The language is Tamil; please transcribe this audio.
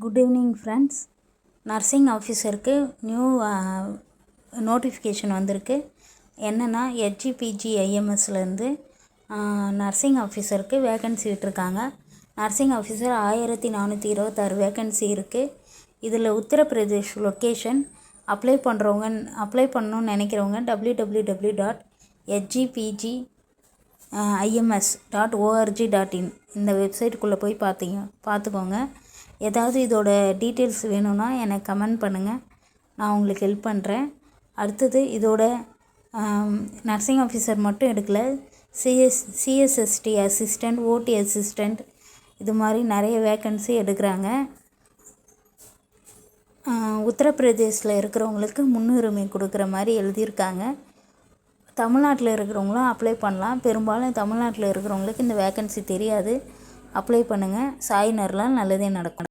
Good evening friends. Nursing ஆஃபீஸருக்கு new notification வந்திருக்கு. என்னென்னா HGPGIMSலேருந்து நர்சிங் ஆஃபீஸருக்கு வேக்கன்சி விட்டுருக்காங்க. நர்சிங் ஆஃபீஸர் 1426 வேக்கன்சி இருக்குது. இதில் உத்தரப்பிரதேஷ் லொக்கேஷன். அப்ளை பண்ணணுன்னு நினைக்கிறவங்க www.hgpgims.org.in இந்த வெப்சைட்டுக்குள்ளே போய் பார்த்துக்கோங்க. ஏதாவது இதோட டீட்டெயில்ஸ் வேணும்னா எனக்கு கமெண்ட் பண்ணுங்கள், நான் உங்களுக்கு ஹெல்ப் பண்ணுறேன். அடுத்தது இதோட நர்சிங் ஆஃபீஸர் மட்டும் எடுக்கல, சிஎஸ்எஸ்டி அசிஸ்டண்ட், ஓடி அசிஸ்டண்ட், இது மாதிரி நிறைய வேக்கன்சி எடுக்கிறாங்க. உத்தரப்பிரதேசில் இருக்கிறவங்களுக்கு முன்னுரிமை கொடுக்குற மாதிரி எழுதியிருக்காங்க. தமிழ்நாட்டில் இருக்கிறவங்களும் அப்ளை பண்ணலாம். பெரும்பாலும் தமிழ்நாட்டில் இருக்கிறவங்களுக்கு இந்த வேக்கன்சி தெரியாது. அப்ளை பண்ணுங்கள். சாய் நர்லால் நல்லதே நடக்கும்.